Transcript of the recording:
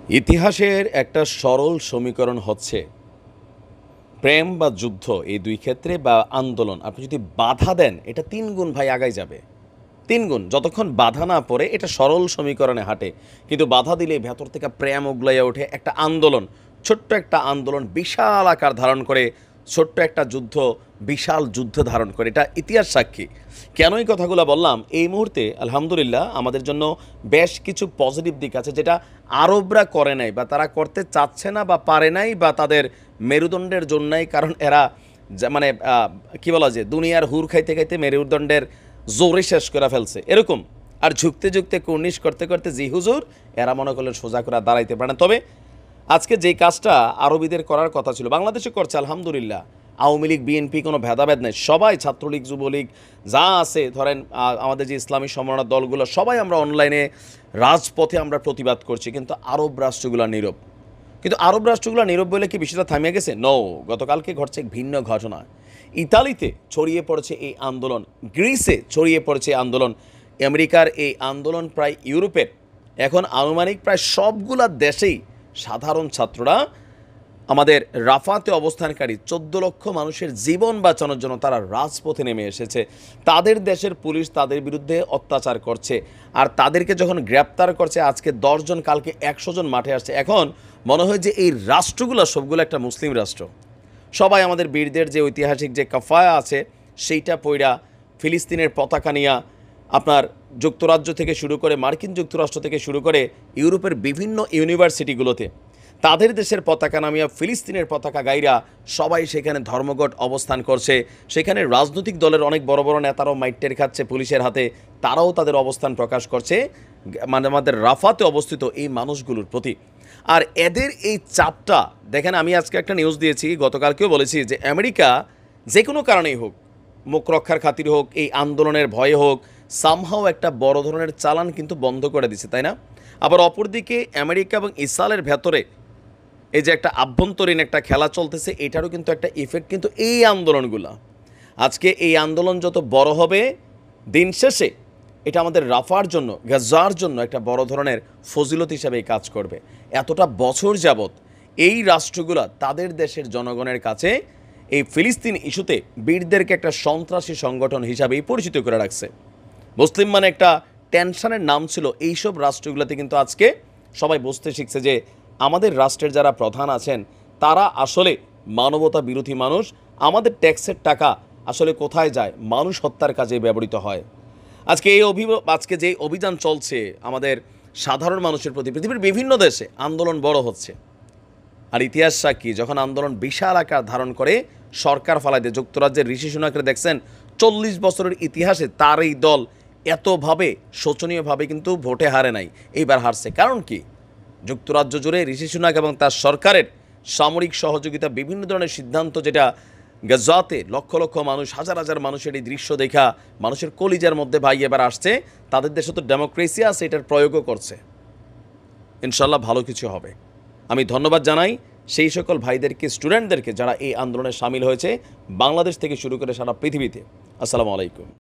ইতিহাসের একটা সরল সমীকরণ হচ্ছে প্রেম বা যুদ্ধ এই দুই ক্ষেত্রে বা আন্দোলন আপনি যদি বাধা দেন এটা ৩ গুণ ভাই আগায় যাবে। ৩ গুণ যতক্ষণ বাধা না পড়ে এটা সরল সমীকরণে হাঁটে, কিন্তু বাধা দিলে ভেতর থেকে প্রেম উগলাইয়া ওঠে একটা আন্দোলন। ছোট্ট একটা আন্দোলন বিশাল আকার ধারণ করে, ছোট্ট একটা যুদ্ধ বিশাল যুদ্ধ ধারণ করে। এটা ইতিহাস সাক্ষী। কেন এই কথাগুলো বললাম? এই মুহূর্তে আলহামদুলিল্লাহ আমাদের জন্য বেশ কিছু পজিটিভ দিক আছে যেটা আরবরা করে নাই বা তারা করতে চাচ্ছে না বা পারে নাই বা তাদের মেরুদণ্ডের জন্যই, কারণ এরা মানে কি বলা যায়, দুনিয়ার হুর খাইতে খাইতে মেরুদণ্ডের জোরে শেষ করে ফেলছে এরকম। আর ঝুঁকতে ঝুঁকতে কুর্নিশ করতে করতে জি হুজুর এরা মনে করলেন সোজা করে দাঁড়াইতে পারে না। তবে আজকে যেই কাজটা আরবিদের করার কথা ছিল বাংলাদেশে করছে আলহামদুলিল্লাহ। আওয়ামী লীগ বিএনপি কোনো ভেদাভেদ নেই, সবাই ছাত্রলীগ যুবলীগ যা আছে ধরেন আমাদের যে ইসলামী সম্মাননা দলগুলো সবাই আমরা অনলাইনে রাজপথে আমরা প্রতিবাদ করছি, কিন্তু আরব রাষ্ট্রগুলো নীরব। কিন্তু আরব রাষ্ট্রগুলো নীরব বলে কি বিষয়টা থামিয়ে গেছে? নো, গতকালকে ঘটছে এক ভিন্ন ঘটনা। ইতালিতে ছড়িয়ে পড়েছে এই আন্দোলন, গ্রিসে ছড়িয়ে পড়েছে এই আন্দোলন, আমেরিকার এই আন্দোলন প্রায় ইউরোপের, এখন আনুমানিক প্রায় সবগুলা দেশেই সাধারণ ছাত্ররা আমাদের রাফাতে অবস্থানকারী 14 লক্ষ মানুষের জীবন বাঁচানোর জন্য তারা রাজপথে নেমে এসেছে। তাদের দেশের পুলিশ তাদের বিরুদ্ধে অত্যাচার করছে, আর তাদেরকে যখন গ্রেপ্তার করছে আজকে 10 জন কালকে 100 জন মাঠে আসছে। এখন মনে হয় যে এই রাষ্ট্রগুলো সবগুলো একটা মুসলিম রাষ্ট্র। সবাই আমাদের বীরদের যে ঐতিহাসিক যে কাফায়া আছে সেইটা পইরা ফিলিস্তিনের পতাকা নিয়া আপনার যুক্তরাজ্য থেকে শুরু করে মার্কিন যুক্তরাষ্ট্র থেকে শুরু করে ইউরোপের বিভিন্ন ইউনিভার্সিটিগুলোতে তাদের দেশের পতাকা নামিয়া ফিলিস্তিনের পতাকা গাইরা সবাই সেখানে ধর্মঘট অবস্থান করছে। সেখানে রাজনৈতিক দলের অনেক বড় বড় নেতারাও মাইটের খাচ্ছে পুলিশের হাতে, তারাও তাদের অবস্থান প্রকাশ করছে মানে আমাদের রাফাতে অবস্থিত এই মানুষগুলোর প্রতি। আর এদের এই চাপটা দেখেন, আমি আজকে একটা নিউজ দিয়েছি, গতকালকেও বলেছি যে আমেরিকা যে কোনো কারণেই হোক, মুখ রক্ষার খাতির হোক, এই আন্দোলনের ভয়ে হোক, সামহাও একটা বড় ধরনের চালান কিন্তু বন্ধ করে দিছে, তাই না? আবার অপরদিকে আমেরিকা এবং ইসরায়েলের ভেতরে এই যে একটা আভ্যন্তরীণ একটা খেলা চলতেছে, এটারও কিন্তু একটা ইফেক্ট কিন্তু এই আন্দোলনগুলো। আজকে এই আন্দোলন যত বড় হবে, দিন শেষে এটা আমাদের রাফার জন্য, গাজার জন্য একটা বড় ধরনের ফজিলত হিসাবে কাজ করবে। এতটা বছর যাবৎ এই রাষ্ট্রগুলো তাদের দেশের জনগণের কাছে এই ফিলিস্তিন ইস্যুতে বীরদেরকে একটা সন্ত্রাসী সংগঠন হিসাবেই পরিচিত করে রাখছে। মুসলিম মানে একটা টেনশনের নাম ছিল। এইসব রাষ্ট্রগুলোতে কিন্তু আজকে সবাই বুঝতে শিখছে যে আমাদের রাষ্ট্রের যারা প্রধান আছেন তারা আসলে মানবতা বিরোধী মানুষ। আমাদের ট্যাক্সের টাকা আসলে কোথায় যায়? মানুষ হত্যার কাজে ব্যবহৃত হয়। আজকে যে অভিযান চলছে আমাদের সাধারণ মানুষের প্রতি পৃথিবীর বিভিন্ন দেশে আন্দোলন বড় হচ্ছে। আর ইতিহাস সাক্ষী, যখন আন্দোলন বিশাল আকার ধারণ করে সরকার ফালাইতে, যুক্তরাজ্যের ঋষি সুনাককে দেখছেন 40 বছরের ইতিহাসে তার এই দল এতভাবে শোচনীয়ভাবে কিন্তু ভোটে হারে নাই, এইবার হারছে। কারণ কি? যুক্তরাজ্য জুড়ে ঋষি সুনাক এবং তার সরকারের সামরিক সহযোগিতা, বিভিন্ন ধরনের সিদ্ধান্ত, যেটা গাজাতে লক্ষ লক্ষ মানুষ, হাজার হাজার মানুষের এই দৃশ্য দেখা মানুষের কলিজার মধ্যে ভাই এবার আসছে। তাদের দেশে তো ডেমোক্রেসি আছে, এটার প্রয়োগও করছে। ইনশাল্লাহ ভালো কিছু হবে। আমি ধন্যবাদ জানাই সেই সকল ভাইদেরকে, স্টুডেন্টদেরকে যারা এই আন্দোলনে সামিল হয়েছে, বাংলাদেশ থেকে শুরু করে সারা পৃথিবীতে। আসসালামু আলাইকুম।